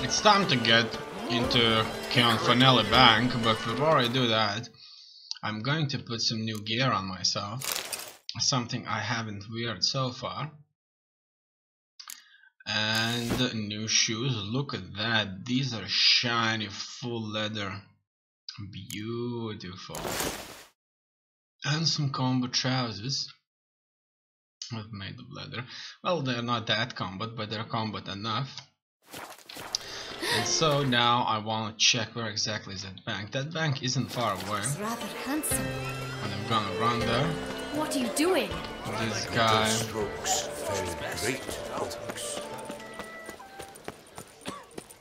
It's time to get into AndYouLeftTheGame Bank, but before I do that, I'm going to put some new gear on myself, something I haven't worn so far. And new shoes, look at that, these are shiny, full leather, beautiful. And some combo trousers made of leather. Well, they're not that combat, but they're combat enough. And so now I want to check where exactly is that bank. That bank isn't far away. It's rather handsome. And I'm gonna run there. What are you doing? This guy.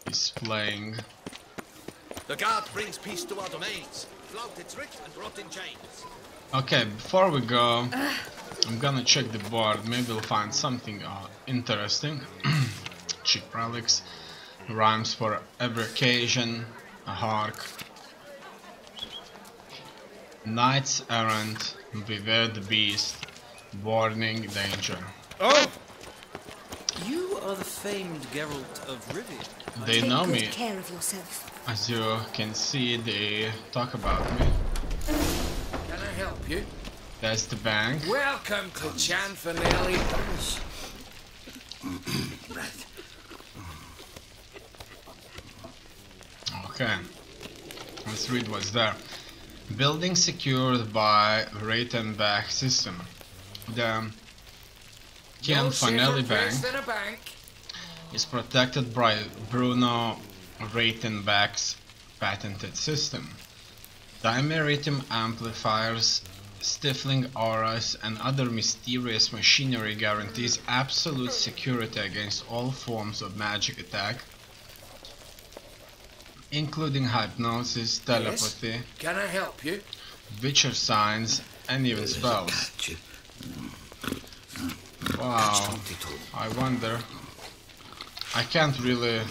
He's playing. The guard brings peace to our domains. Flout its rich and brought in chains. Okay, before we go, I'm gonna check the board. Maybe we'll find something interesting. Cheap relics, rhymes for every occasion, a hark. Knights errant, beware the beast, warning, danger. Oh! You are the famed Geralt of Rivia. They know me. Take good care of yourself. As you can see, they talk about me. Can I help you? That's the bank. Welcome to Chanfanelli. Okay, let's read what's there. Building secured by rate and back system. The Chanfanelli bank is protected by Bruno Ratenbach's patented system. Dimeritum amplifiers, stifling auras, and other mysterious machinery guarantees absolute security against all forms of magic attack, including hypnosis, telepathy, Yes? Can I help you? witcher signs, and even spells. Wow, I wonder. I can't really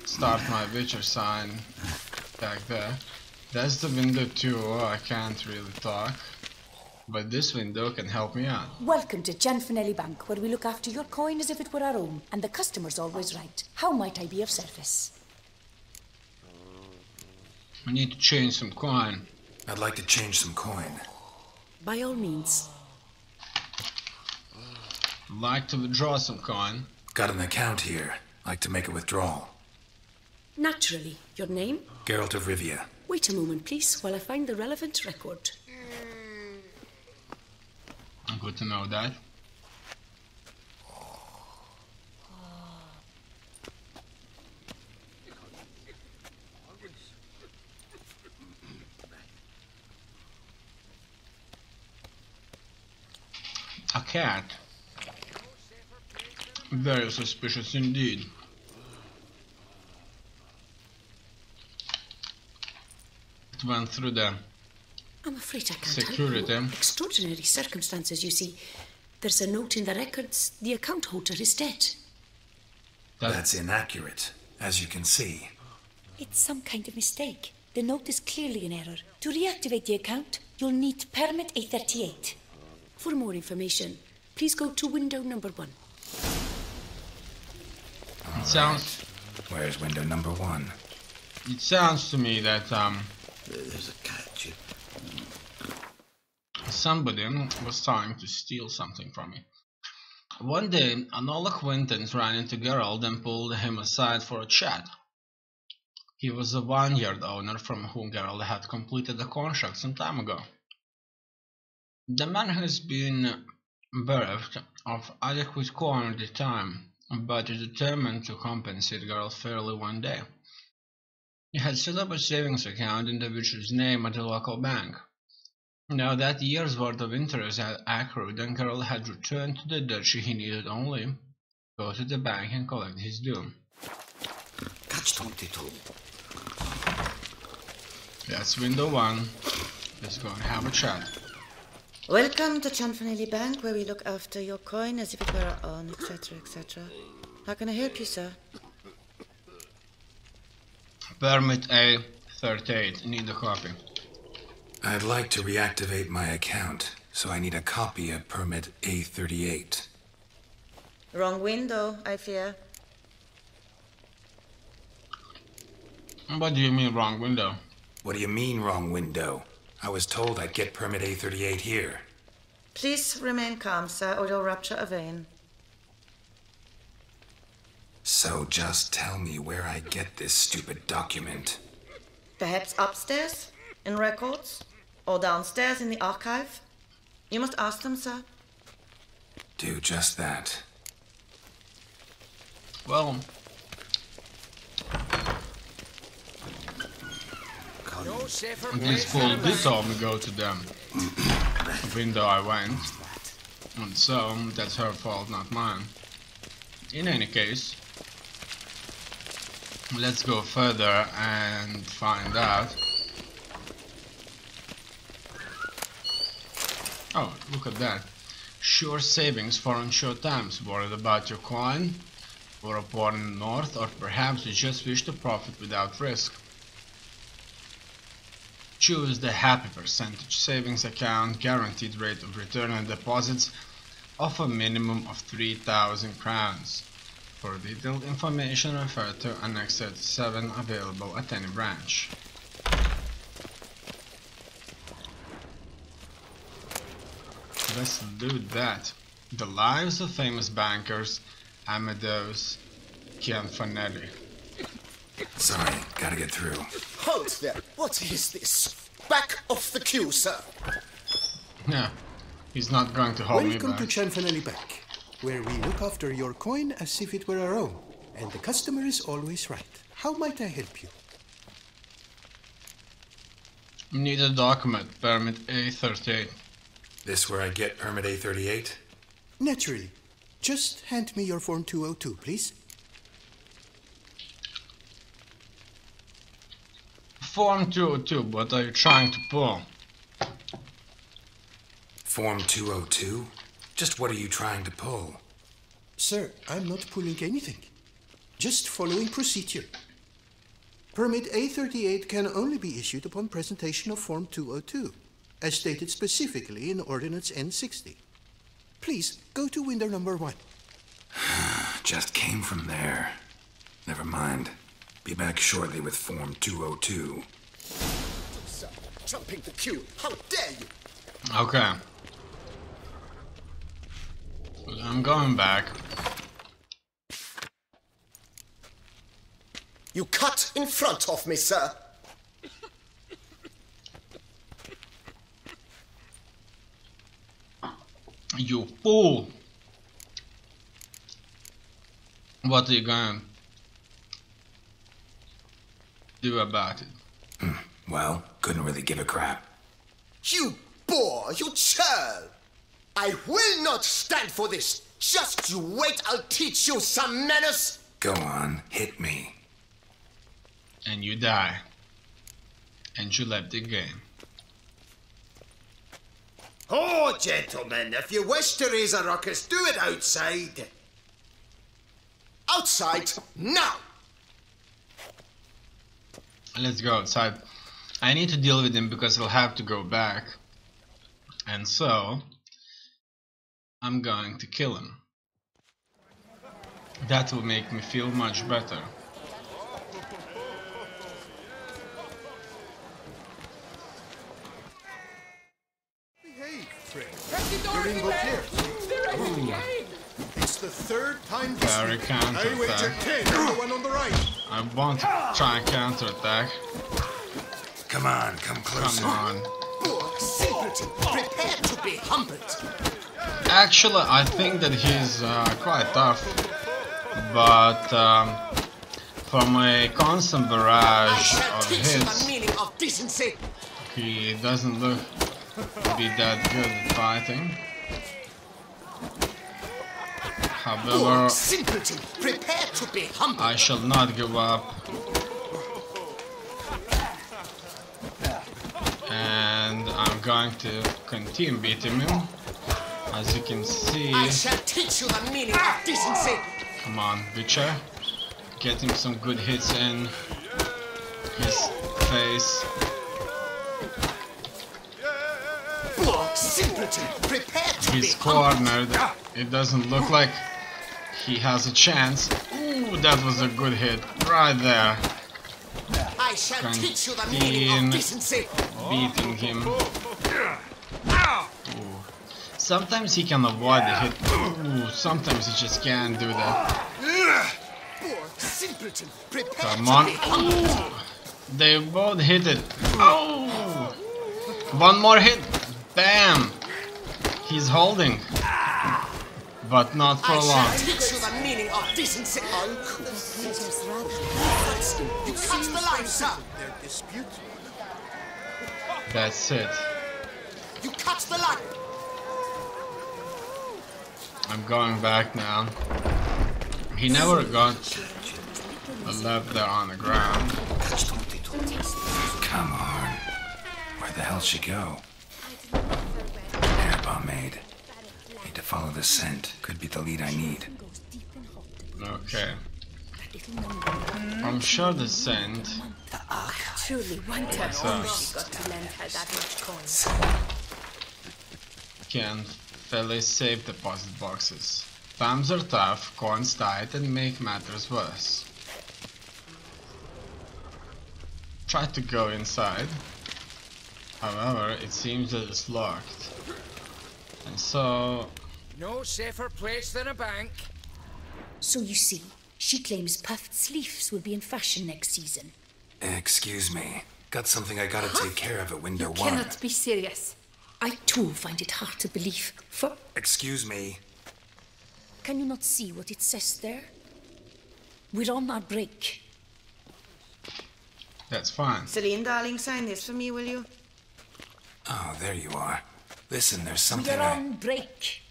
start my witcher sign back there. That's the window too, I can't really talk. But this window can help me out. Welcome to Chanfanelli Bank, where we look after your coin as if it were our own, and the customer's always right. How might I be of service? I need to change some coin. I'd like to change some coin. By all means. I'd like to withdraw some coin. Got an account here. Like to make a withdrawal. Naturally. Your name? Geralt of Rivia. Wait a moment, please, while I find the relevant record. Good to know that. A cat. Very suspicious indeed. It went through the I'm afraid I can't security. help you. Extraordinary circumstances, you see. There's a note in the records. The account holder is dead. That's inaccurate, as you can see. It's some kind of mistake. The note is clearly in error. To reactivate the account, you'll need permit A38. For more information, please go to window number 1. It sounds. Where's window number 1? It sounds to me that There's a catch. somebody was trying to steal something from me. One day, an old acquaintance ran into Geralt and pulled him aside for a chat. He was a vineyard owner from whom Geralt had completed a contract some time ago. The man has been bereft of adequate coin at the time, but is determined to compensate Geralt fairly one day. He had set up a savings account in the witcher's name at the local bank. Now that year's worth of interest had accrued and Geralt had returned to the duchy, he needed only go to the bank and collect his due. Catch 22. That's window 1. Let's go and have a chat. Welcome to Chanfanelli Bank, where we look after your coin as if it were our own, etc., etc. How can I help you, sir? Permit A38. Need a copy. I'd like to reactivate my account, so I need a copy of permit A38. Wrong window, I fear. What do you mean, wrong window? What do you mean, wrong window? I was told I'd get permit A38 here. Please remain calm, sir, or you'll rupture a vein. So just tell me where I get this stupid document. Perhaps upstairs, in records, or downstairs in the archive. You must ask them, sir. Do just that. Well, this fool did tell me go to the window I went, and so that's her fault, not mine. In any case, let's go further and find out. Oh, look at that. Sure savings for unsure times. Worried about your coin? Or a port in the north? Or perhaps you just wish to profit without risk? Choose the happy percentage savings account, guaranteed rate of return on deposits of a minimum of 3,000 crowns. For detailed information, refer to Annex 37 available at any branch. Let's do that. The lives of famous bankers, Amadeus Cianfanelli. Sorry, gotta get through. Halt there! What is this? Back off the queue, sir! Yeah, he's not going to hold me Welcome back. to Cianfanelli Bank, where we look after your coin as if it were our own, and the customer is always right. How might I help you? Need a document, permit A38. This where I get permit A38? Naturally. Just hand me your Form 202, please. Form 202, what are you trying to pull? Form 202? Just what are you trying to pull? Sir, I'm not pulling anything. Just following procedure. Permit A38 can only be issued upon presentation of Form 202, as stated specifically in Ordinance N60. Please, go to window number 1. Just came from there. Never mind. Be back shortly with Form 202. Sir, jumping the queue! How dare you! Okay. I'm going back. You cut in front of me, sir! You fool! What are you gonna do about it? Well, couldn't really give a crap. You boor! You churl! I will not stand for this! Just you wait, I'll teach you some manners! Go on, hit me. And you die. And you left the game. Oh, gentlemen, if you wish to raise a ruckus, do it outside. Outside, now! Let's go outside. I need to deal with him because I'll have to go back. And so, I'm going to kill him. That will make me feel much better. Behave, Fred. You're in clear. It's the third time this Very week. I wager counterattack. 10 on the one on the right. I want to try and counterattack. Come on, come closer. Come on. Boor, simpleton, prepare to be humbled. Actually, I think that he's quite tough. But from a constant I barrage shall of teach you the hits, meaning of decency. he doesn't look to be that good at fighting. However, Boor, simpleton, prepare to be humbled. I shall not give up. And I'm going to continue beating him. As you can see, I shall teach you the meaning of decency. come on, Witcher. Get him some good hits in his face. Boor, simpleton, prepare to be He's humbled. cornered. It doesn't look like he has a chance. Ooh, that was a good hit right there. I I shall teach you the meaning of decency. Beating him. Ooh. Sometimes he can avoid the hit. Ooh, sometimes he just can't do that. Poor simpleton, prepare Come to on. be Ooh. They both hit it. Oh! One more hit. Bam! He's holding. But not for I long. shall teach you the meaning of decency. You cut the line, sir. Their dispute. That's it. You cut the line. I'm going back now. He never got left there on the ground. Come on. Where the hell she go? Hair pomade. Need to follow the scent. Could be the lead I need. Okay. I'm sure the scent. Truly wonder What's how up? she got to lend her that much coin. Can fairly safe deposit boxes. Times are tough, coins tight, and make matters worse. Try to go inside. However, it seems that it's locked. And so... No safer place than a bank. So you see, she claims puffed sleeves will be in fashion next season. Excuse me. Got something I gotta take care of at window You one. cannot be serious. I too find it hard to believe. For Excuse me. can you not see what it says there? We're on our break. that's fine. Celine, darling, sign this for me, will you? Oh, there you are. Listen, there's something We're on break.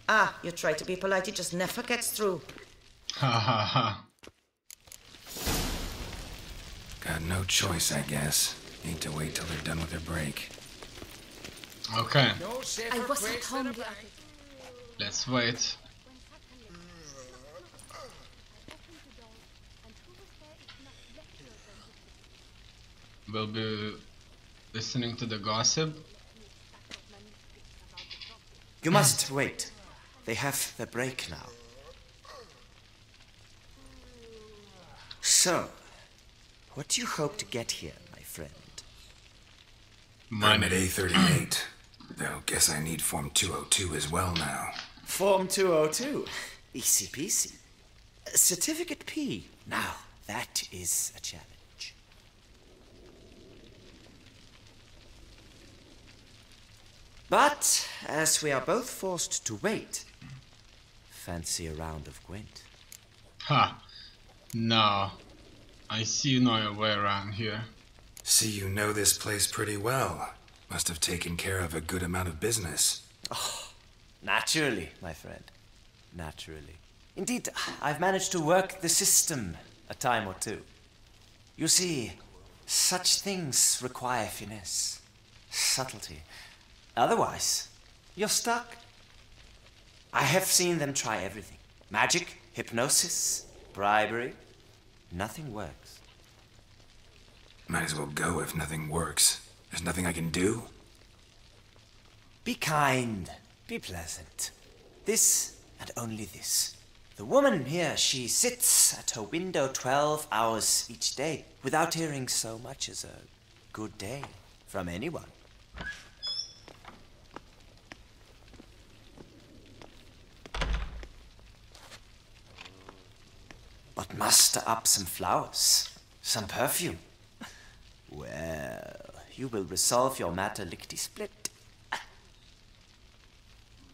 Ah, you try to be polite, it just never gets through. Ha ha ha. Got no choice, I guess. Need to wait till they're done with their break. Okay, No safer I wasn't place than a hungry. bank. let's wait. We'll be listening to the gossip. You must wait. They have their break now. So, what do you hope to get here, my friend? I'm at A38. Though, guess I need Form 202 as well now. Form 202. Easy peasy. Certificate P. Now, that is a challenge. But, as we are both forced to wait, fancy a round of Gwent. Ha. No. I see you know your way around here. See, you know this place pretty well. Must have taken care of a good amount of business. Naturally, my friend. Naturally. Indeed, I've managed to work the system a time or two. You see, such things require finesse, subtlety. Otherwise, you're stuck. I have seen them try everything. Magic, hypnosis, bribery. Nothing works. Might as well go if nothing works. There's nothing I can do. Be kind. Be pleasant. This and only this. The woman here, she sits at her window 12 hours each day without hearing so much as a good day from anyone. But muster up some flowers, some perfume. Well, you will resolve your matter lickety-split.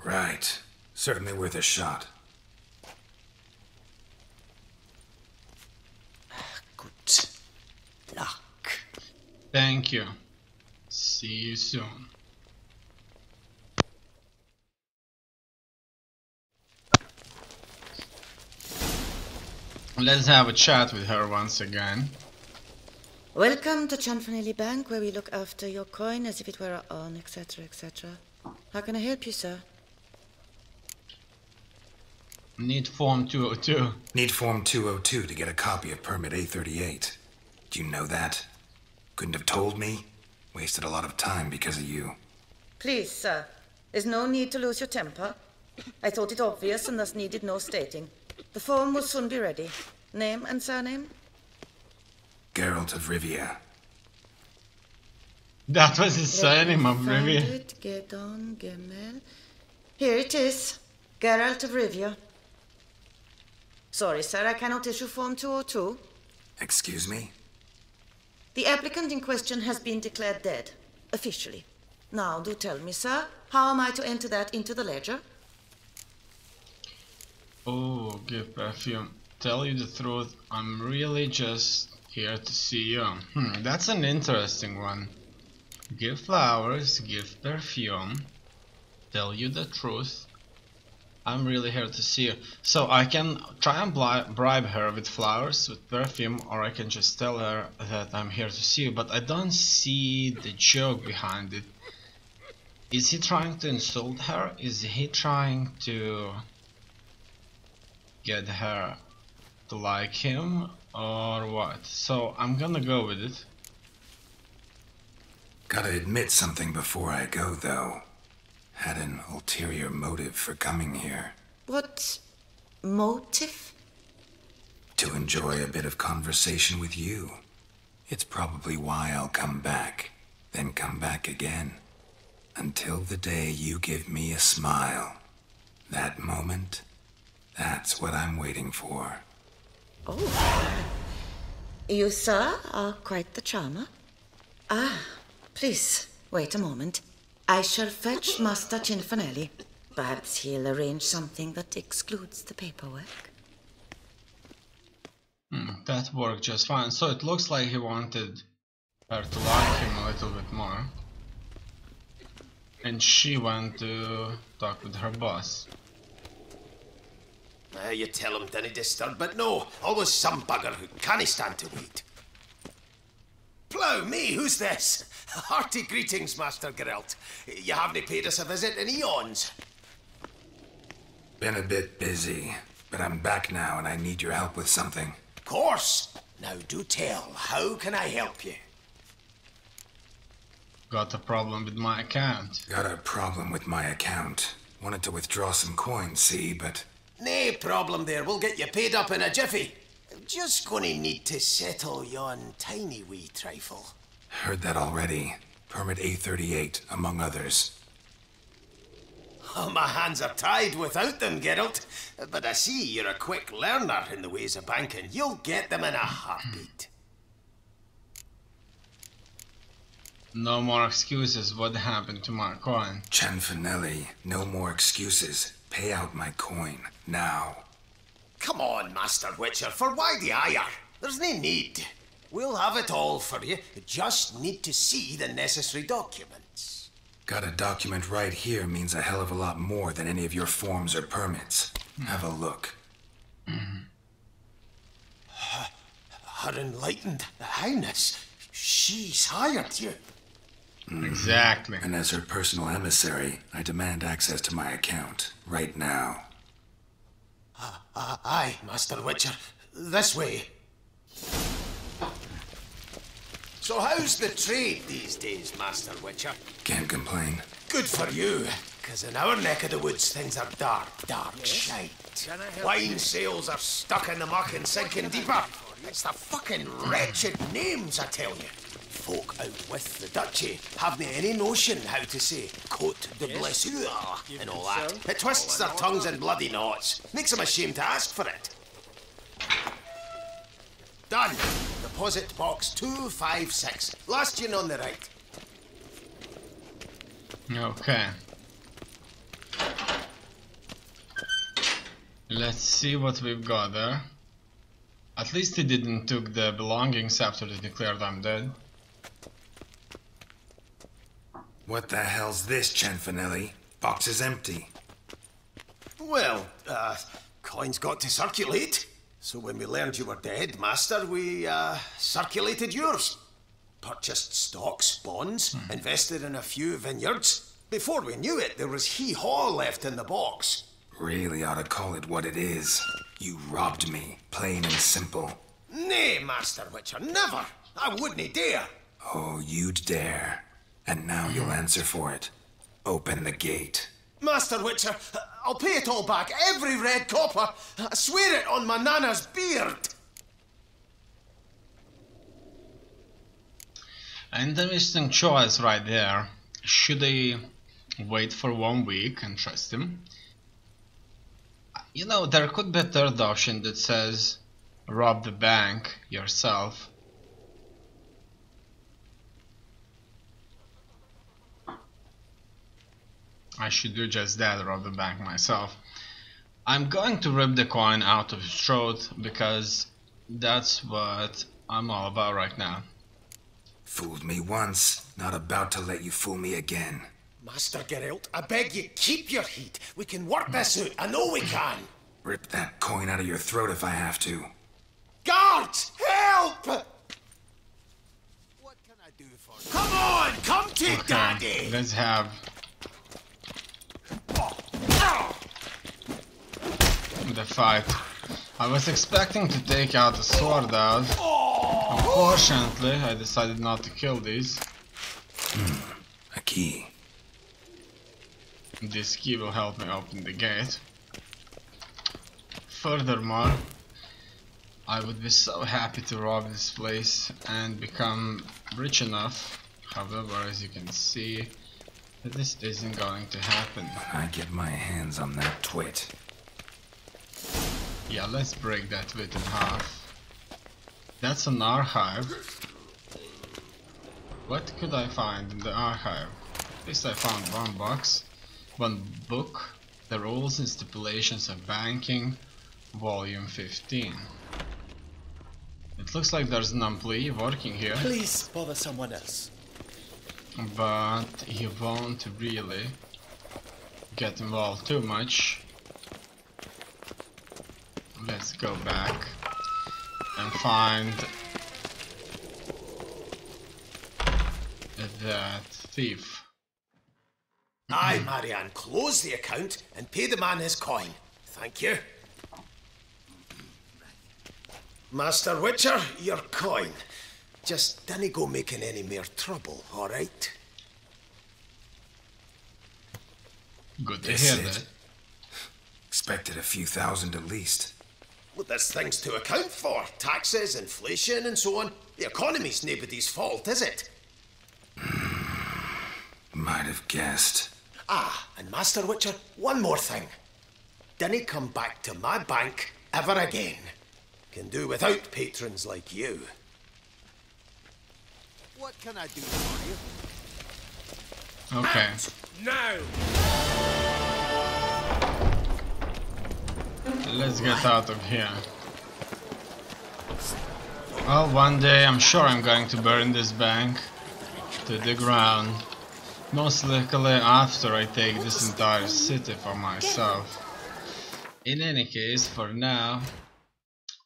Right. Certainly worth a shot. Good luck. Thank you. See you soon. Let's have a chat with her once again. Welcome to Chanfanelli Bank, where we look after your coin as if it were our own, etc., etc. How can I help you, sir? Need Form 202. Need Form 202 to get a copy of Permit A38. Do you know that? Couldn't have told me? Wasted a lot of time because of you. Please, sir. There's no need to lose your temper. I thought it obvious and thus needed no stating. The form will soon be ready. Name and surname? Geralt of Rivia. That was his surname of Rivia. Gedon Gemel. Here it is. Geralt of Rivia. Sorry, sir, I cannot issue Form 202. Excuse me? The applicant in question has been declared dead, officially. Now, do tell me, sir, how am I to enter that into the ledger? Oh, give perfume. Tell you the truth, I'm really just here to see you. That's an interesting one. Give flowers, give perfume. Tell you the truth. I'm really here to see you. So I can try and bribe her with flowers, with perfume, or I can just tell her that I'm here to see you, but I don't see the joke behind it. Is he trying to insult her? Is he trying to get her to like him, or what? So I'm gonna go with it. Gotta admit something before I go, though. Had an ulterior motive for coming here. What motive? To enjoy a bit of conversation with you. It's probably why I'll come back, then come back again. Until the day you give me a smile. That moment, that's what I'm waiting for. Oh. You, sir, are quite the charmer. Ah, please, wait a moment. I shall fetch Master Cinfanelli. Perhaps he'll arrange something that excludes the paperwork. That worked just fine. So it looks like he wanted her to like him a little bit more. And she went to talk with her boss. You tell him dinna disturb, but no, always some bugger who can't stand to wait. Plough me, who's this? Hearty greetings, Master Geralt. You haven't paid us a visit in eons. Been a bit busy, but I'm back now and I need your help with something. Of course. Now do tell, how can I help you? Got a problem with my account. Got a problem with my account. Wanted to withdraw some coins, see, but... No problem there, we'll get you paid up in a jiffy. Just gonna need to settle yon tiny wee trifle. Heard that already. Permit A38, among others. Oh, my hands are tied without them, Geralt. But I see you're a quick learner in the ways of banking. You'll get them in a heartbeat. No more excuses. What happened to my coin? Cinfanelli, no more excuses. Pay out my coin, now. Come on, Master Witcher, for why the ire? There's no need. We'll have it all for you. You just need to see the necessary documents. Got a document right here means a hell of a lot more than any of your forms or permits. Have a look. Her Enlightened Highness, she's hired you. Exactly. And as her personal emissary, I demand access to my account, right now. Aye, Master Witcher. This way. So how's the trade these days, Master Witcher? Can't complain. Good for you, because in our neck of the woods things are dark, shite. Wine sales are stuck in the muck and sinking deeper. It's the fucking wretched names, I tell you. Folk out with the duchy haven't any notion how to say Côte de Blessure and all that. It twists their tongues in bloody knots. Makes them ashamed to ask for it. Done. Deposit box 256. Last yin on the right. Okay. Let's see what we've got there. At least he didn't took the belongings after they declared I'm dead. What the hell's this, Cinfanelli? Box is empty. Well, coins got to circulate. So when we learned you were dead, Master, we, circulated yours. Purchased stocks, bonds, invested in a few vineyards. Before we knew it, there was hee-haw left in the box. Really ought to call it what it is. You robbed me, plain and simple. Nay, Master Witcher, never. I wouldn't dare. Oh, you'd dare. And now you'll answer for it. Open the gate. Master Witcher, I'll pay it all back, every red copper. I swear it on my nana's beard. Interesting choice right there. Should I wait for 1 week and trust him? You know, there could be a third option that says rob the bank yourself. I should do just that, rob the bank myself. I'm going to rip the coin out of his throat because that's what I'm all about right now. Fooled me once, not about to let you fool me again. Master Geralt, I beg you, keep your heat. We can work this out. I know we can. Rip that coin out of your throat if I have to. Guards, help! What can I do for you? Come on, come to Daddy! Let's have the fight. I was expecting to take out the sword out. Unfortunately, I decided not to kill these. A key. This key will help me open the gate. Furthermore, I would be so happy to rob this place and become rich enough. However, as you can see, this isn't going to happen. I get my hands on that twit. Yeah, let's break that twit in half. That's an archive. What could I find in the archive? At least I found one book, The Rules and Stipulations of Banking, Volume 15. It looks like there's an employee working here. Please bother someone else. But he won't really get involved too much. Let's go back and find that thief. Aye, Marianne, close the account and pay the man his coin. Thank you. Master Witcher, your coin. Just dinna go making any more trouble, alright? Good to hear that. Expected a few thousand at least. Well, there's things to account for. Taxes, inflation, and so on. The economy's nobody's fault, is it? Might have guessed. Ah, and Master Witcher, one more thing. Dinna come back to my bank ever again. Can do without patrons like you. What can I do for you? Okay. Now! Let's get out of here. Well, one day I'm sure I'm going to burn this bank to the ground. Most likely after I take this entire city for myself. In any case, for now,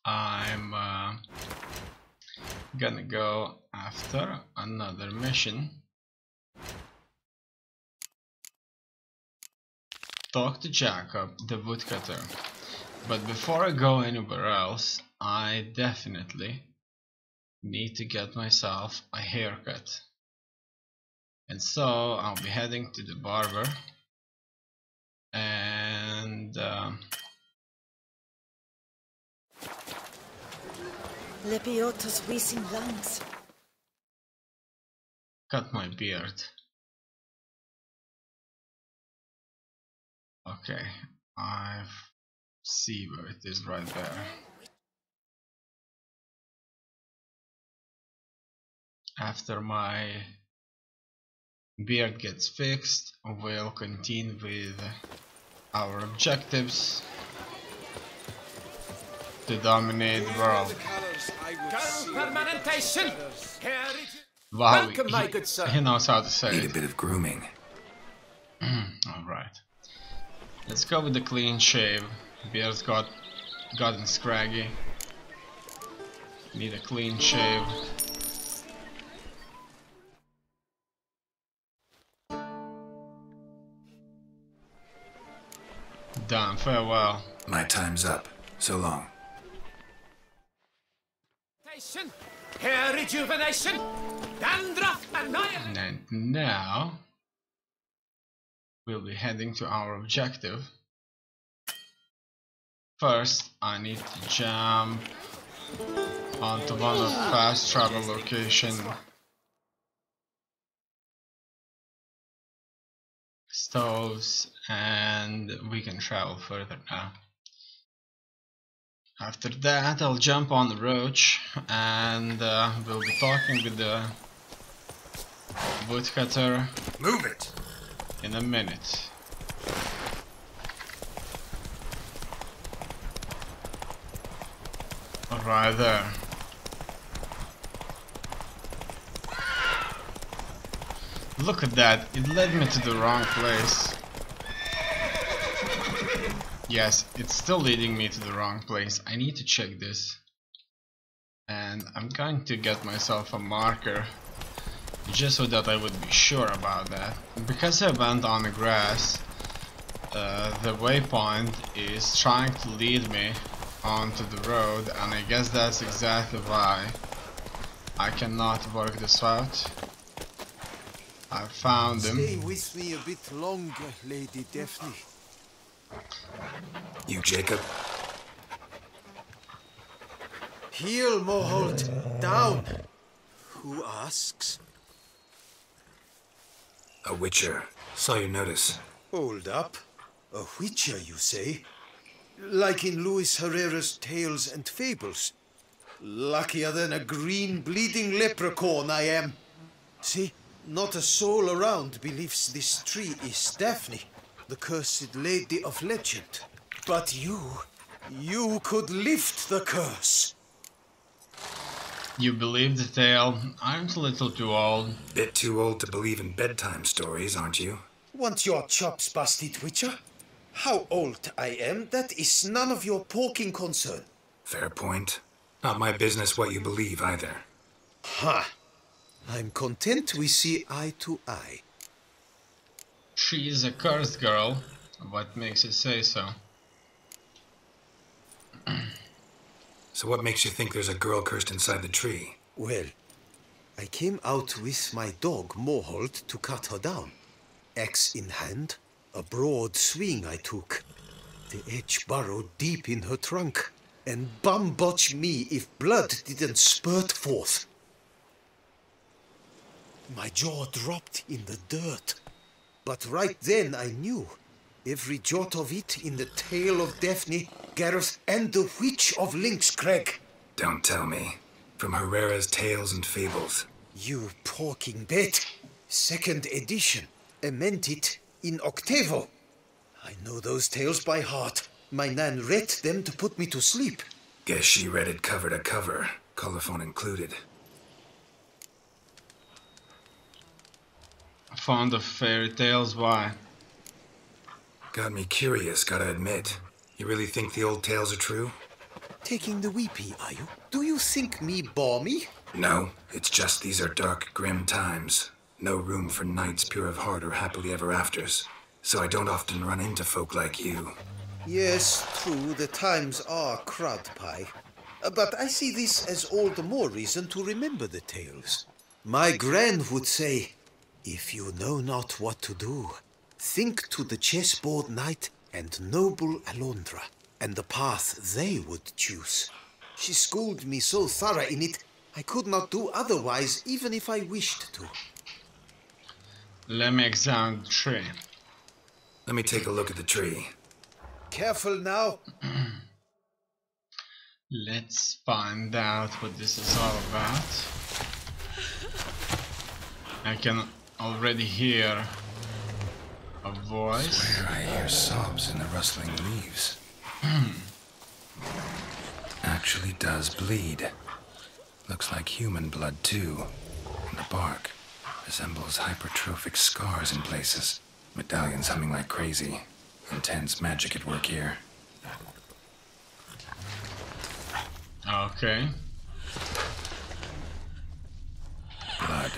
I'm gonna go after another mission. Talk to Jacob, the woodcutter. But before I go anywhere else, I definitely need to get myself a haircut. And so I'll be heading to the barber and Lepiotus wheezing lungs. cut my beard. Okay, I see where it is right there. After my beard gets fixed, we'll continue with our objectives to dominate the world. Wow, Welcome, my good sir. he knows how to say Need a it. bit of grooming. Alright. Let's go with the clean shave. Beard's gotten scraggy. Need a clean shave. Done, farewell. My time's up. So long. Hair rejuvenation, dandruff annihilation. And now we'll be heading to our objective. First, I need to jump onto one of fast travel location stoves, and we can travel further now. After that, I'll jump on the roach, and we'll be talking with the woodcutter. Move it! In a minute. Right there. Look at that, it led me to the wrong place. Yes, it's still leading me to the wrong place. I need to check this. And I'm going to get myself a marker, just so that I would be sure about that. Because I went on the grass, the waypoint is trying to lead me onto the road, and I guess that's exactly why I cannot work this out. I found him. Stay with me a bit longer, Lady Daphne. You, Jacob? Heel, Moholt. Down. Who asks? A witcher. Saw your notice. Hold up. A witcher, you say? Like in Luis Herrera's Tales and Fables. Luckier than a green bleeding leprechaun I am. See, not a soul around believes this tree is Daphne, the cursed lady of legend. But you could lift the curse. You believe the tale? I'm a little too old. Bit too old to believe in bedtime stories, aren't you? Want your chops busted, Witcher? How old I am, that is none of your poking concern. Fair point. Not my business what you believe either. Ha! I'm content we see eye to eye. She is a cursed girl. What makes you say so? So what makes you think there's a girl cursed inside the tree? Well, I came out with my dog, Moholt, to cut her down. Axe in hand, a broad swing I took. The edge burrowed deep in her trunk, and bum-botch me if blood didn't spurt forth. My jaw dropped in the dirt. But right then I knew. Every jot of it in the tale of Daphne, Gareth, and the Witch of Lynxcrag. Don't tell me. From Herrera's Tales and Fables. You porking bet. Second edition. Amended in octavo. I know those tales by heart. My nan read them to put me to sleep. Guess she read it cover to cover, colophon included. Fond of fairy tales, why? Got me curious, gotta admit. You really think the old tales are true? Taking the weepy, are you? Do you think me balmy? No, it's just these are dark, grim times. No room for knights pure of heart or happily ever afters. So I don't often run into folk like you. Yes, true, the times are crud pie. But I see this as all the more reason to remember the tales. My gran would say, if you know not what to do, think to the chessboard knight and noble Alondra, and the path they would choose. She schooled me so thorough in it, I could not do otherwise, even if I wished to. Let me examine the tree. Let me take a look at the tree. Careful now. Let's find out what this is all about. I can already hear a voice. I swear I hear sobs in the rustling leaves. Actually does bleed. Looks like human blood too. And the bark resembles hypertrophic scars in places. Medallions humming like crazy. Intense magic at work here. Okay. Blood.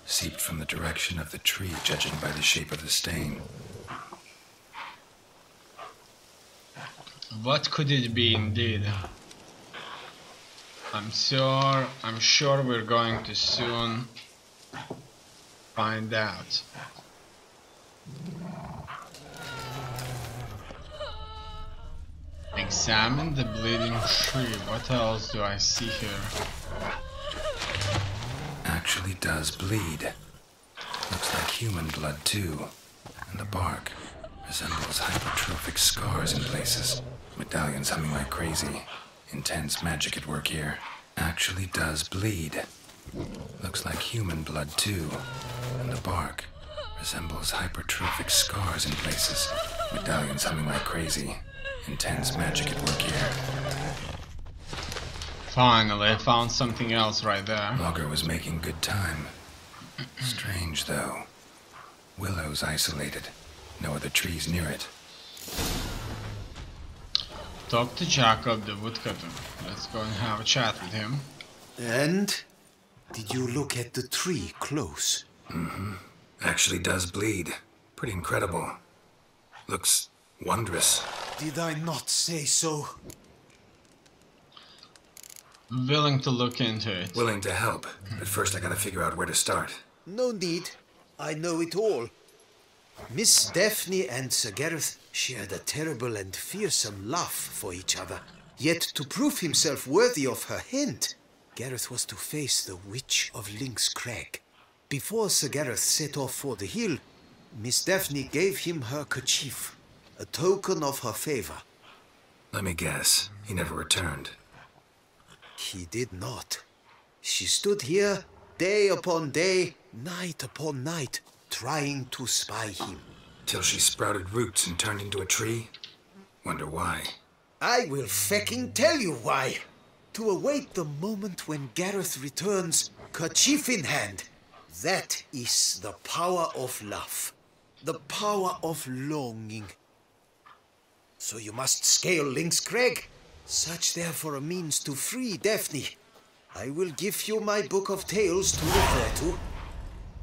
Seeped from the direction of the tree, judging by the shape of the stain. What could it be indeed? I'm sure we're going to soon find out. Examine the bleeding tree. What else do I see here? Actually does bleed. Looks like human blood too. and the bark resembles hypertrophic scars in places. Medallions humming like crazy. Intense magic at work here. Actually does bleed. Looks like human blood too. And the bark resembles hypertrophic scars in places. Medallions humming like crazy. Intense magic at work here. Finally, I found something else right there. Logger was making good time. Strange though. Willow's isolated. No other trees near it. Talk to Jacob the woodcutter. Let's go and have a chat with him. And? Did you look at the tree close? Mm-hmm. Actually does bleed. Pretty incredible. Looks wondrous. Did I not say so? Willing to look into it. Willing to help. But first I gotta figure out where to start. No need. I know it all. Miss Daphne and Sir Gareth shared a terrible and fearsome love for each other. Yet to prove himself worthy of her hint, Gareth was to face the Witch of Lynx Crag. Before Sir Gareth set off for the hill, Miss Daphne gave him her kerchief, a token of her favor. Let me guess. He never returned. He did not. She stood here day upon day, night upon night, trying to spy him. Till she sprouted roots and turned into a tree? Wonder why. I will fecking tell you why. To await the moment when Gareth returns, kerchief in hand. That is the power of love. The power of longing. So you must scale Lynx Crag. Search there for a means to free Daphne. I will give you my book of tales to refer to.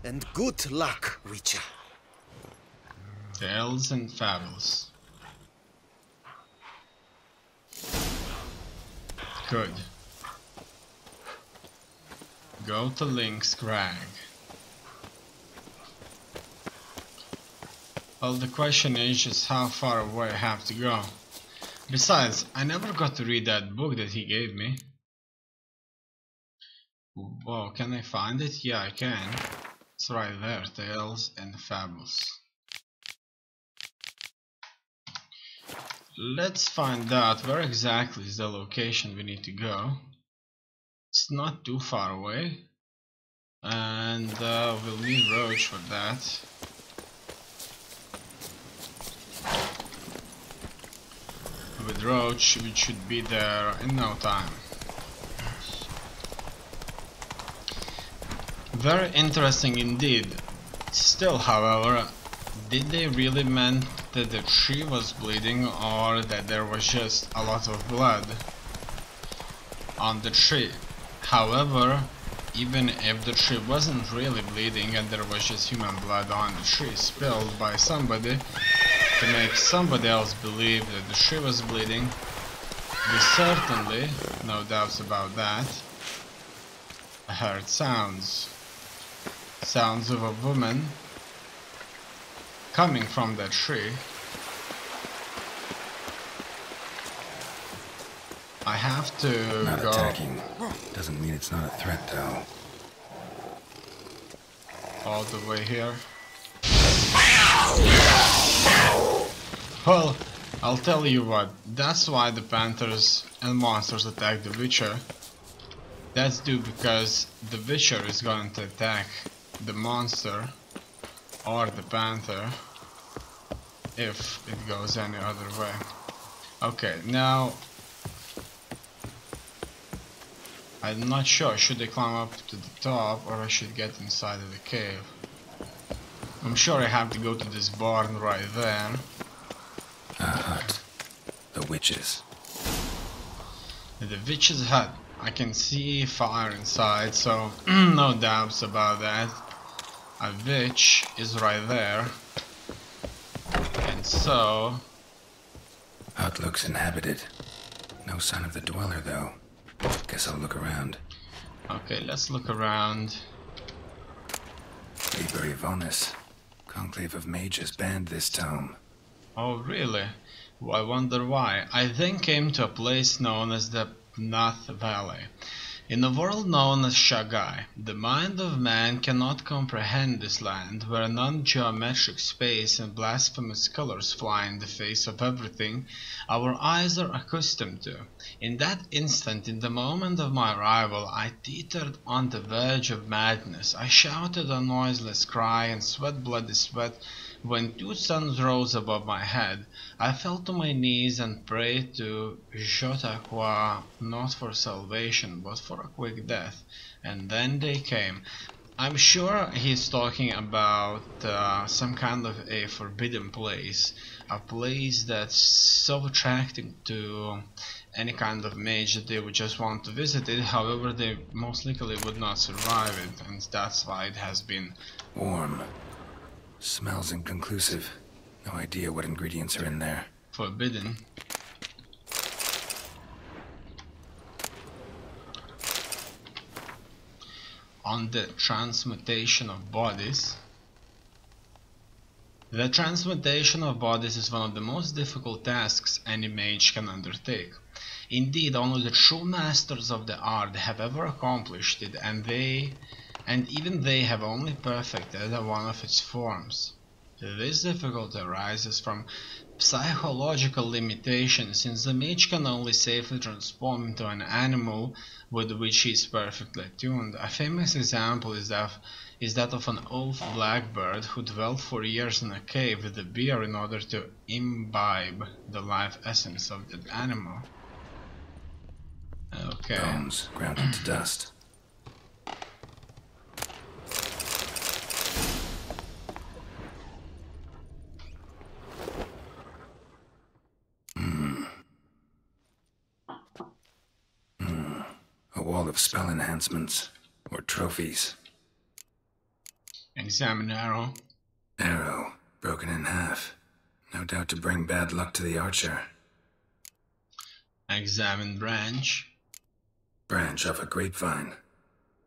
And good luck, Witcher. Tales and fables. Good. Go to Lynx Crag. Well, the question is just how far away I have to go. Besides, I never got to read that book that he gave me. Whoa, can I find it? Yeah, I can. It's right there, Tales and Fables. Let's find out where exactly is the location we need to go. It's not too far away. And we'll need Roach for that. With Roach, we should be there in no time. Very interesting indeed. Still, however, did they really mean that the tree was bleeding, or that there was just a lot of blood on the tree? However, even if the tree wasn't really bleeding and there was just human blood on the tree spilled by somebody to make somebody else believe that the tree was bleeding, we certainly, no doubts about that, heard sounds. Sounds of a woman coming from that tree. I have to Not go attacking. Doesn't mean it's not a threat, though. all the way here. Well, I'll tell you what, that's why the panthers and monsters attack the Witcher. That's due because the Witcher is going to attack the monster or the panther if it goes any other way. Okay, now I'm not sure, should I climb up to the top or I should get inside of the cave? I'm sure I have to go to this barn right there. A hut. The witches. The witch's hut. I can see fire inside, so no doubts about that. A witch is right there. And so... Hut looks inhabited. No sign of the dweller, though. Guess I'll look around. Okay, let's look around. Liber Yvonis. Conclave of Mages banned this tome. Oh, really? Well, I wonder why. I then came to a place known as the Pnath Valley. In a world known as Shagai, the mind of man cannot comprehend this land, where non-geometric space and blasphemous colors fly in the face of everything our eyes are accustomed to. In that instant, in the moment of my arrival, I teetered on the verge of madness. I shouted a noiseless cry and sweat bloody sweat when two suns rose above my head. I fell to my knees and prayed to Jotaqua, not for salvation, but for a quick death. And then they came. I'm sure he's talking about some kind of a forbidden place. A place that's so attracting to any kind of mage that they would just want to visit it. However, they most likely would not survive it, and that's why it has been warm. Smells inconclusive. No idea what ingredients are in there. Forbidden. On the transmutation of bodies. The transmutation of bodies is one of the most difficult tasks any mage can undertake. Indeed, only the true masters of the art have ever accomplished it, and even they have only perfected one of its forms. This difficulty arises from psychological limitations, since the mage can only safely transform into an animal with which he is perfectly attuned. A famous example is that of an old blackbird who dwelt for years in a cave with a bear in order to imbibe the life essence of that animal. Okay. Bones ground into dust. A wall of spell enhancements, or trophies. Examine arrow. Arrow, broken in half. No doubt to bring bad luck to the archer. Examine branch. Branch off a grapevine.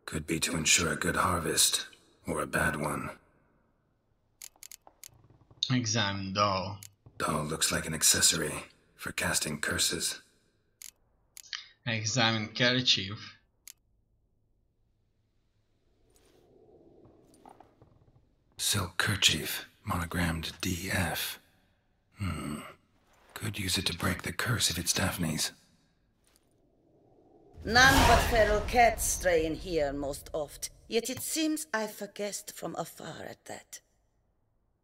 Could be to ensure a good harvest, or a bad one. Examine doll. Doll looks like an accessory for casting curses. Examine kerchief. Silk kerchief, monogrammed DF. Could use it to break the curse if it's Daphne's. None but feral cats stray in here most oft, yet it seems I've a guest from afar at that.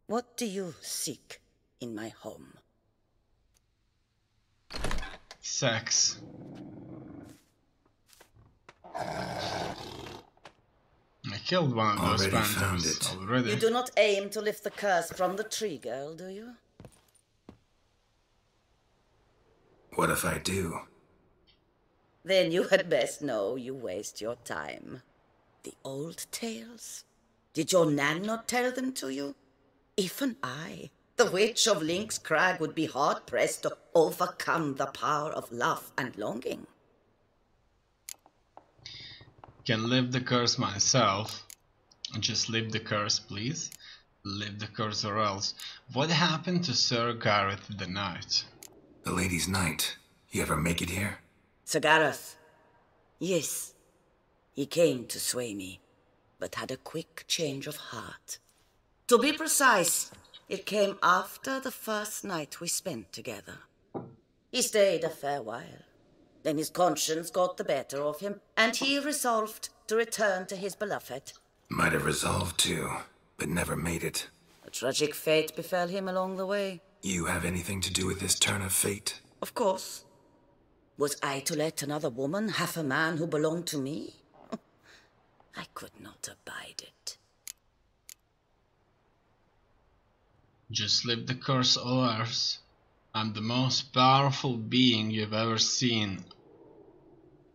What do you seek in my home? Sex. I killed one of those phantoms already. You do not aim to lift the curse from the tree, girl, do you? What if I do? Then you had best know you waste your time. The old tales? Did your nan not tell them to you? Even I, the witch of Lynx Crag, would be hard-pressed to overcome the power of love and longing. Can lift the curse myself. Just lift the curse, please. Lift the curse or else. What happened to Sir Gareth the Knight? The Lady's Knight. You ever make it here? Sir Gareth. Yes. He came to sway me, but had a quick change of heart. To be precise, it came after the first night we spent together. He stayed a fair while. Then his conscience got the better of him, and he resolved to return to his beloved. Might have resolved to, but never made it. A tragic fate befell him along the way. You have anything to do with this turn of fate? Of course. Was I to let another woman have a man who belonged to me? I could not abide it. Just lift the curse or else. I'm the most powerful being you've ever seen.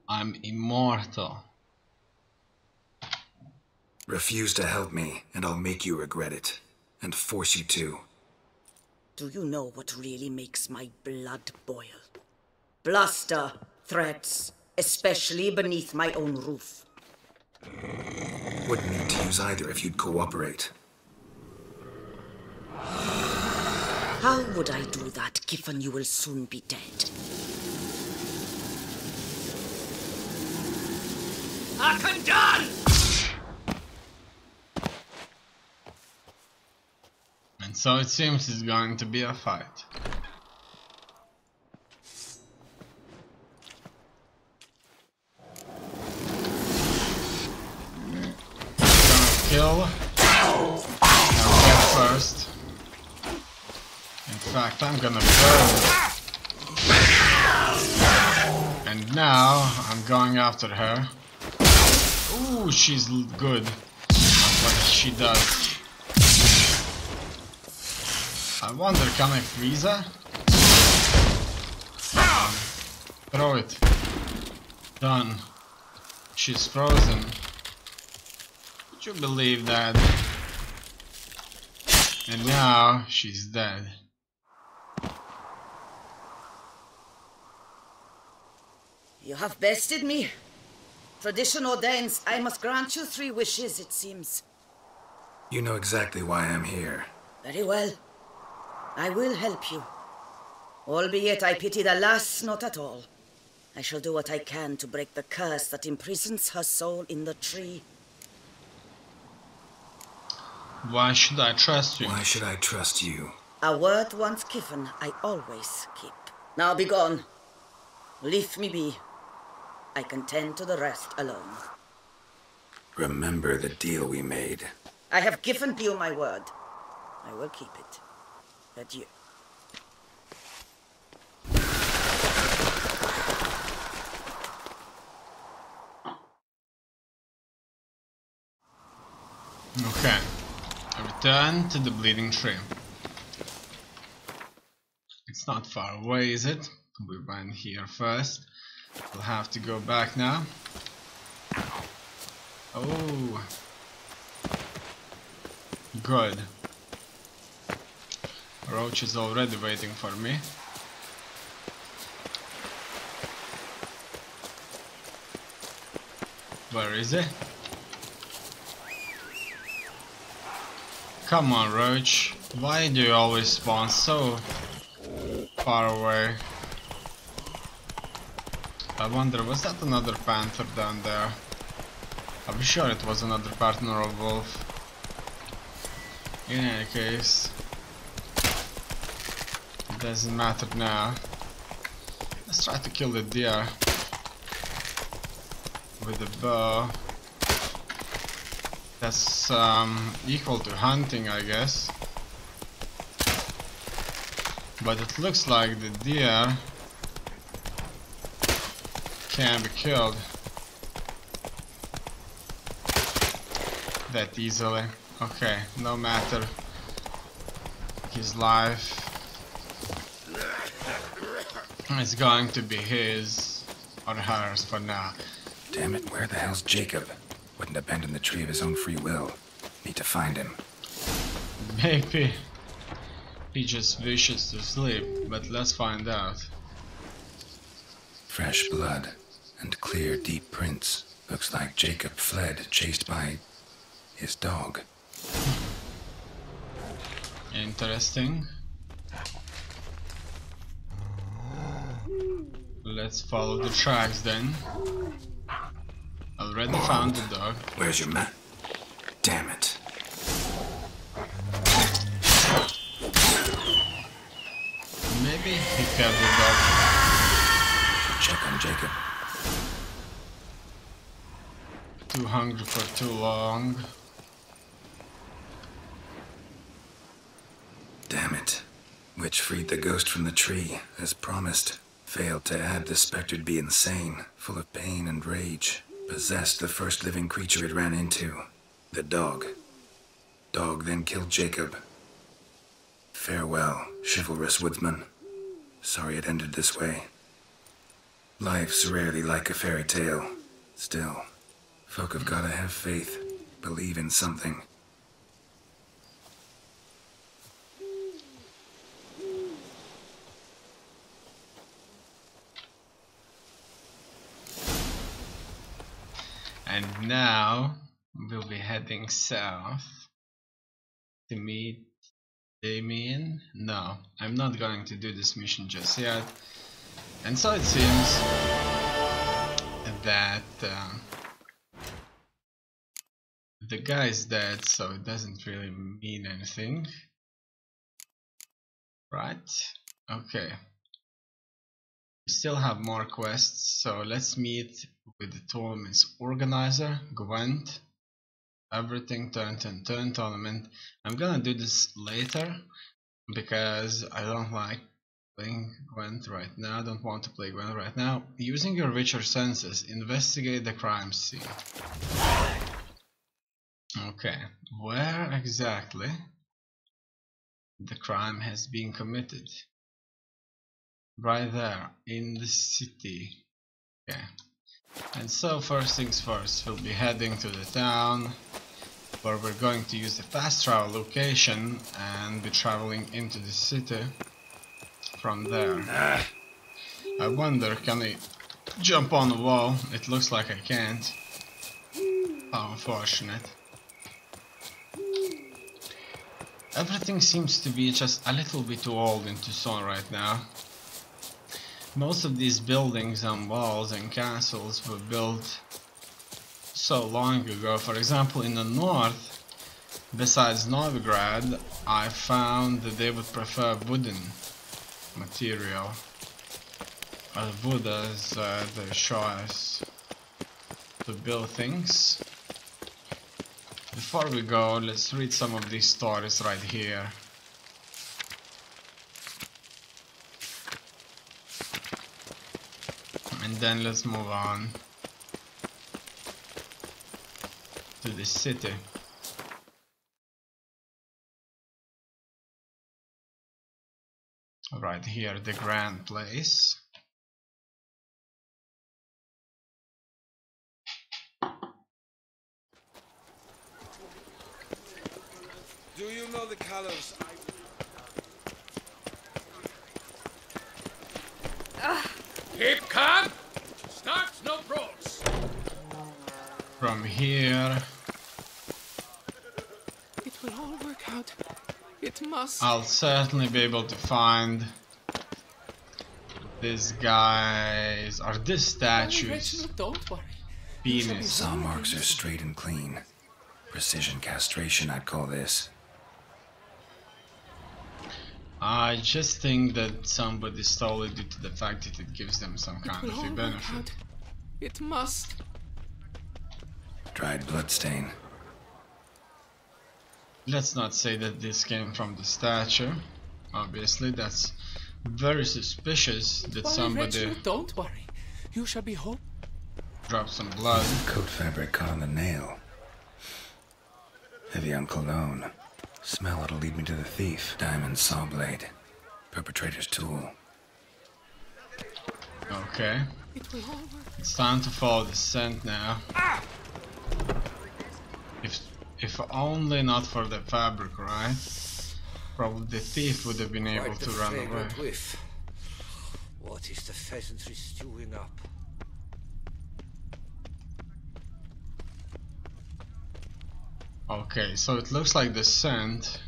I'm immortal. Refuse to help me, and I'll make you regret it. And force you to. Do you know what really makes my blood boil? Bluster, threats, especially beneath my own roof. Wouldn't need to use either if you'd cooperate. How would I do that, given you will soon be dead? I can done! And so it seems it's going to be a fight. Gonna kill. I'll get first. In fact, I'm gonna burn. And now I'm going after her. Ooh, she's good at what she does. I wonder, can I freeze her? Throw it. Done. She's frozen. Would you believe that? And now she's dead. You have bested me. Tradition ordains I must grant you 3 wishes, it seems. You know exactly why I'm here. Very well. I will help you. Albeit I pity the lass not at all. I shall do what I can to break the curse that imprisons her soul in the tree. Why should I trust you? Why should I trust you? A word once given, I always keep. Now be gone. Leave me be. I can tend to the rest alone. Remember the deal we made. I have given you my word. I will keep it. Adieu. Okay. Return to the bleeding tree. It's not far away, is it? We went here first. We'll have to go back now. Oh. Good. Roach is already waiting for me. Where is he? Come on, Roach. Why do you always spawn so far away? I wonder, was that another panther down there? I'm sure it was another partner of wolf. In any case, it doesn't matter now. Let's try to kill the deer with a bow. That's equal to hunting, I guess. But it looks like the deer can be killed that easily. Okay, no matter. His life is going to be his or hers for now. Damn it, where the hell's Jacob? Wouldn't abandon the tree of his own free will. Need to find him. Maybe he just wishes to sleep, but let's find out. Fresh blood and clear, deep prints. Looks like Jacob fled, chased by his dog. Interesting. Let's follow the tracks then. Already found the dog. Where's your map? Damn it. Maybe he killed the dog. Check on Jacob. Too hungry for too long. Damn it. Witch freed the ghost from the tree, as promised. Failed to add the spectre to be insane, full of pain and rage. Possessed the first living creature it ran into. The dog. Dog then killed Jacob. Farewell, chivalrous woodsman. Sorry it ended this way. Life's rarely like a fairy tale. Still, folk have gotta have faith. Believe in something. And now we'll be heading south to meet Damien. No, I'm not going to do this mission just yet. And so it seems that The guy is dead, so it doesn't really mean anything. Right? Okay. We still have more quests, so let's meet with the tournament's organizer, Gwent. Everything turn tournament. I'm gonna do this later because I don't like playing Gwent right now. I don't want to play Gwent right now. Using your richer senses, investigate the crime scene. Okay, where exactly the crime has been committed? Right there, in the city. Okay. And so first things first, we'll be heading to the town where we're going to use the fast travel location and be traveling into the city from there. I wonder, can I jump on the wall? It looks like I can't. How unfortunate. Everything seems to be just a little bit too old in Tucson right now. Most of these buildings and walls and castles were built so long ago. For example, in the north, besides Novigrad, I found that they would prefer wooden material. Wood as they show us to build things. Before we go, let's read some of these stories right here. And then let's move on to the city. Right here, the Grand Place. Do you know the colors? Keep calm! Starts no pros! From here, It will all work out. It must. I'll certainly be able to find these guys, or these statues. Reginald, don't worry. Penis. Saw marks are straight and clean. Precision castration, I'd call this. I just think that somebody stole it due to the fact that it gives them some kind of a benefit. It must. Dried bloodstain. Let's not say that this came from the statue. Obviously, that's very suspicious that somebody Reginald, don't worry. You shall be home. dropped some blood. Coat fabric caught on the nail. Heavy on cologne. Smell it'll lead me to the thief. Diamond saw blade. Perpetrator's tool. Okay. It will all work. It's time to follow the scent now. If only not for the fabric, right? Probably the thief would have been able to run away. Whiff. What is the pheasantry stewing up? Okay, so it looks like the scent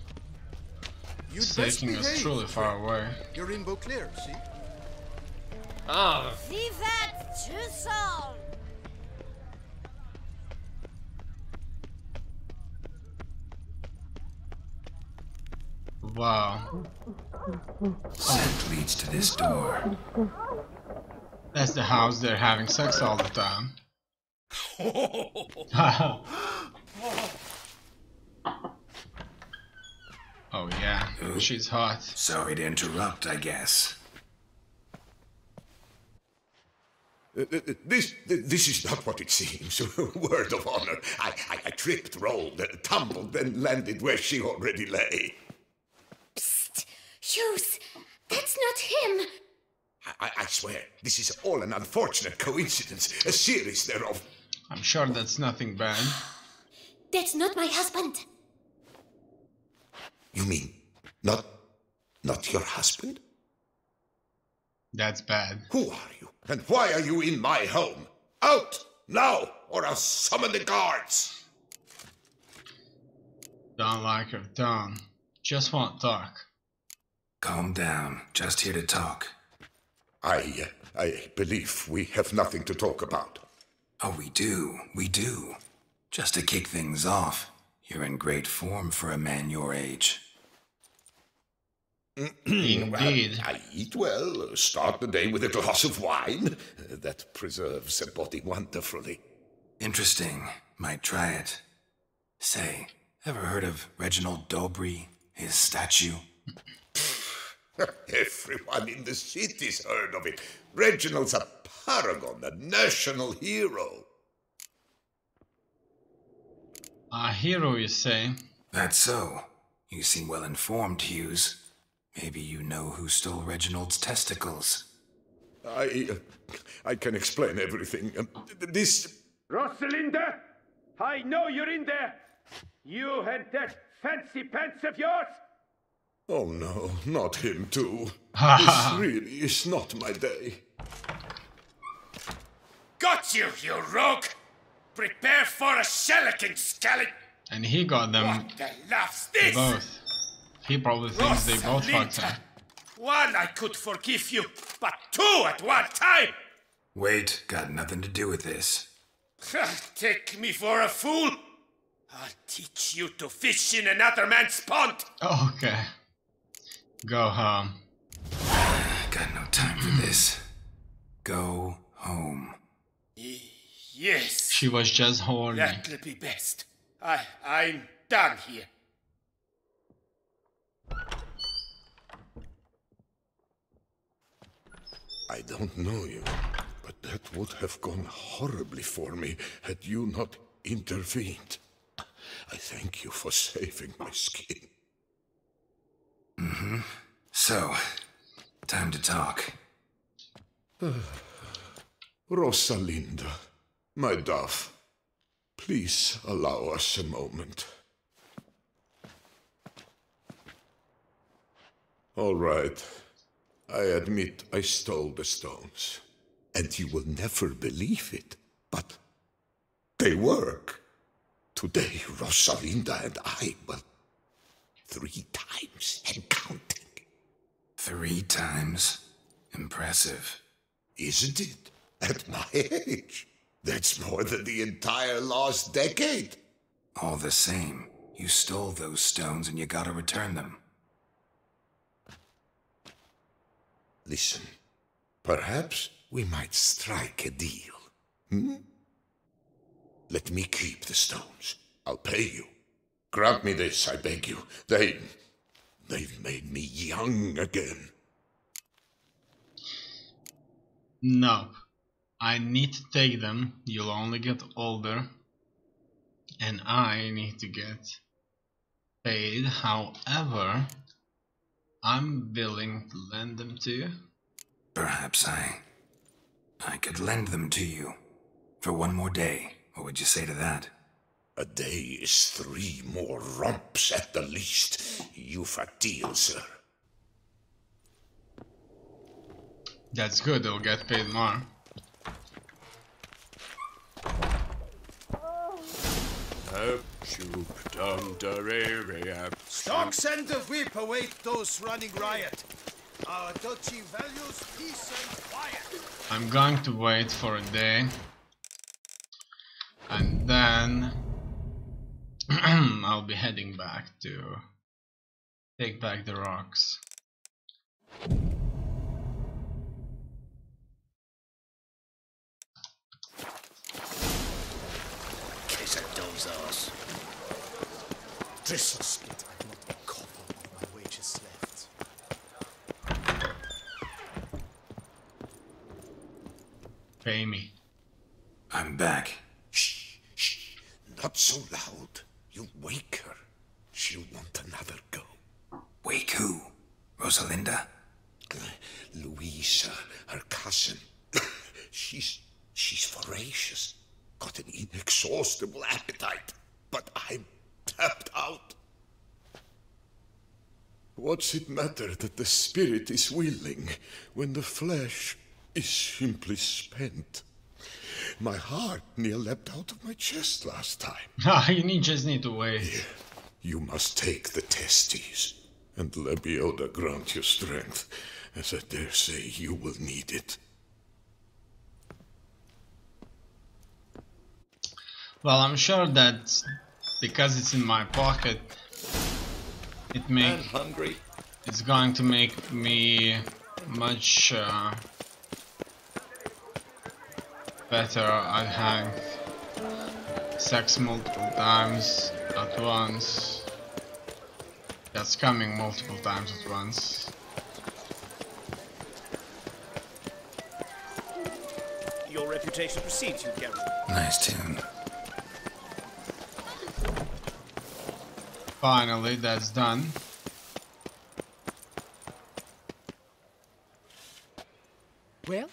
is taking us truly far away. You're in Beauclair, see? Ah, Vivat Tucson! Wow. Scent leads to this door. That's the house they're having sex all the time. Oh yeah, she's hot. Sorry to interrupt, I guess. This is not what it seems. Word of honor. I tripped, rolled, tumbled, then landed where she already lay. Psst! Hughes! That's not him! I swear, this is all an unfortunate coincidence, a series thereof. I'm sure that's nothing bad. That's not my husband. You mean, not your husband? That's bad. Who are you? And why are you in my home? Out! Now! Or I'll summon the guards! Don't like her tone. Just want to talk. Calm down. Just here to talk. I believe we have nothing to talk about. Oh, we do. We do. Just to kick things off, you're in great form for a man your age. Indeed. I eat well, start the day with a glass of wine. That preserves a body wonderfully. Interesting. Might try it. Say, ever heard of Reginald Dobry, his statue? Everyone in the city's heard of it. Reginald's a paragon, a national hero. A hero, you say? That's so. You seem well informed, Hughes. Maybe you know who stole Reginald's testicles. I can explain everything. This... Rosalinda, I know you're in there. You and that fancy pants of yours. Oh no, not him too. This really is not my day. Got you, you rogue! Prepare for a shellacking, scallop! And he got them What the laugh's this? both. He probably thinks they both fucked him. One I could forgive you, but two at one time! Wait, got nothing to do with this. Take me for a fool? I'll teach you to fish in another man's pond! Okay. Go home. Got no time for this. Go home. Yes. She was just horny. That'll be best. I'm done here. I don't know you, but that would have gone horribly for me had you not intervened. I thank you for saving my skin. Mm-hmm. So, time to talk. Rosalinda, my dove, please allow us a moment. All right. I admit I stole the stones. And you will never believe it, but they work. Today, Rosalinda and I, well, 3 times and counting. 3 times? Impressive. Isn't it? At my age. That's more than the entire last decade. All the same, you stole those stones and you gotta return them. Listen, perhaps we might strike a deal. Let me keep the stones. I'll pay you. Grant me this, I beg you. They've made me young again. No. I need to take them. You'll only get older. And I need to get paid. However, I'm willing to lend them to you. Perhaps I could lend them to you. For 1 more day. What would you say to that? A day is 3 more romps at the least. You've a deal, sir. That's good, they'll get paid more. Stocks and the whip await those running riot. Our duchy values peace and quiet. I'm going to wait for a day. And then I'll be heading back to take back the rocks. Kiss a dove's ass. This'll split. I've not a copper of my wages left. Pay me. I'm back. Shh, shh. Not so loud. You wake her. She'll want another go. Wake who? Rosalinda? Louisa, her cousin. She's voracious. Got an inexhaustible appetite. But I'm tapped out. What's it matter that the spirit is willing when the flesh is simply spent? My heart near leapt out of my chest last time. You just need to wait. Here, you must take the testes, and Lebioda grant you strength, as I dare say you will need it. Well, I'm sure that because it's in my pocket, I'm hungry. it's going to make me much better. I have sex multiple times at once. That's coming multiple times at once. Your reputation precedes you, Geralt. Nice tune. Finally, that's done. Well,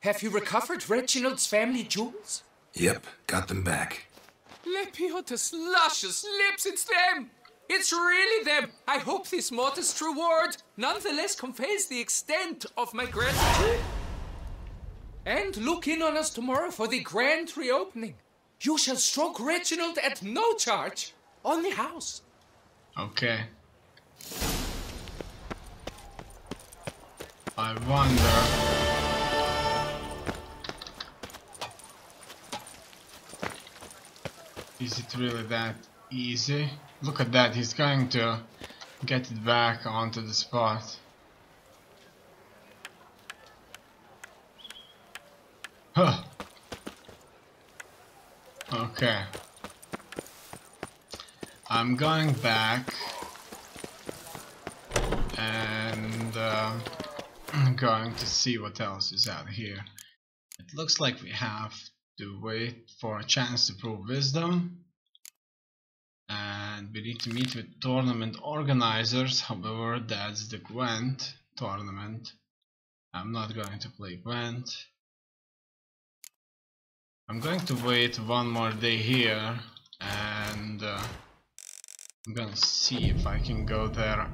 have you recovered Reginald's family jewels? Yep, got them back. Lepiota's luscious lips, it's them! It's really them! I hope this modest reward nonetheless conveys the extent of my gratitude. And look in on us tomorrow for the grand reopening. You shall stroke Reginald at no charge on the house. Okay. I wonder. Is it really that easy? Look at that, he's going to get it back onto the spot. Huh. Okay. I'm going back and I'm going to see what else is out here. It looks like we have to wait for a chance to prove wisdom, and we need to meet with tournament organizers. However, that's the Gwent tournament. I'm not going to play Gwent. I'm going to wait one more day here, and I'm gonna see if I can go there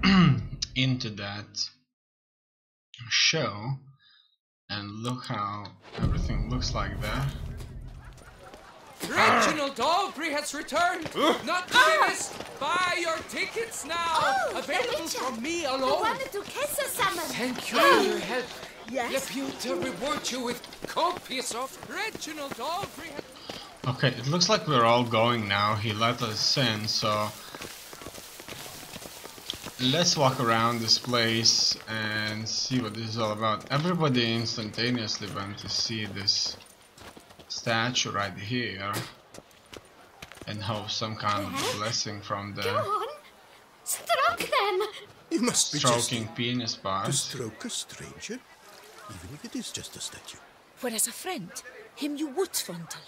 into that show and look how everything looks like there. Reginald Aubrey has returned! Not to be missed! Buy your tickets now! Available from me alone! I wanted to kiss or something. Thank you for your help. Yes? Lepiota reward you with copious of Reginald Aubrey. Okay, it looks like we're all going now. He let us in, so let's walk around this place and see what this is all about. Everybody instantaneously went to see this statue right here and hope some kind of blessing from Go the on. Stroke them. You must be stroking jesting. penis To part. stroke a stranger, even if it is just a statue. Whereas a friend, him you would fondle.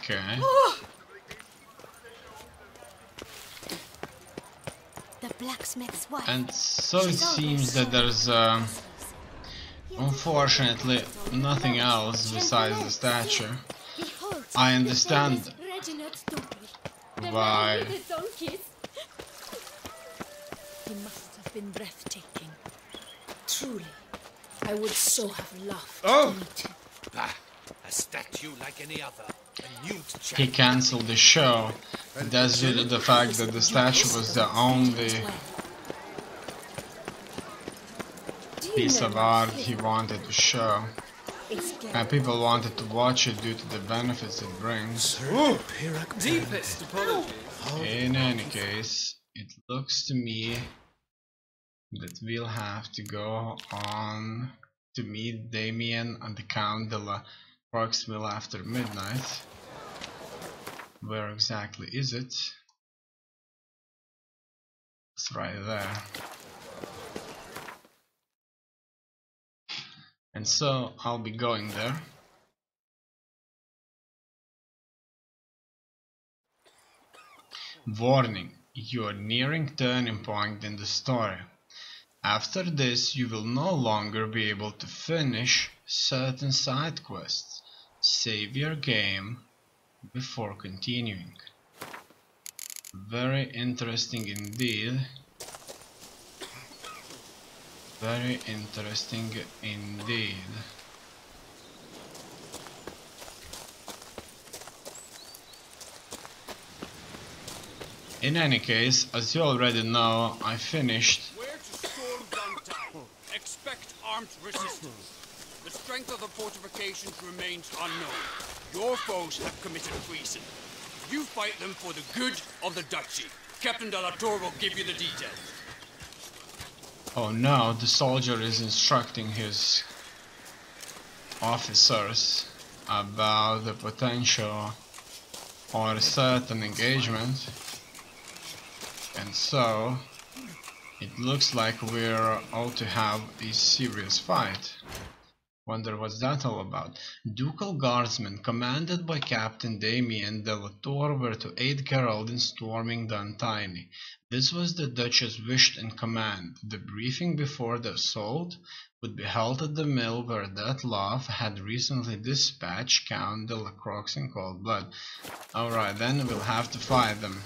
Okay. The blacksmith's wife. And so it seems that there's unfortunately nothing else besides the statue. Behold, I the understand famous Reginald Aubrey. why. The donkeys. He must have been breathtaking. Truly, I would so have loved to meet him. Ah, a statue like any other. A nude He cancelled the show. That's due to the fact that the statue was the only piece of art he wanted to show. And people wanted to watch it due to the benefits it brings. Deepest apologies. In any case, it looks to me that we'll have to go on to meet Damien and the Count de la Proximil after midnight. Where exactly is it? It's right there. And so I'll be going there. Warning, you are nearing turning point in the story. After this, you will no longer be able to finish certain side quests. Save your game before continuing. Very interesting indeed. Very interesting indeed. In any case, as you already know, I finished Where to storm downtown? Expect armed resistance. The strength of the fortifications remains unknown. Your foes have committed treason. You fight them for the good of the duchy. Captain de la Tour will give you the details. Oh no, the soldier is instructing his officers about the potential or a certain engagement, and so it looks like we're all to have a serious fight. Wonder what's that all about. Ducal guardsmen commanded by Captain Damien de la Tour were to aid Geralt in storming the Untimely. This was the Duchess' wish and command. The briefing before the assault would be held at the mill where Dettlaff had recently dispatched Count de la Croix in cold blood. Alright, then we'll have to fight them.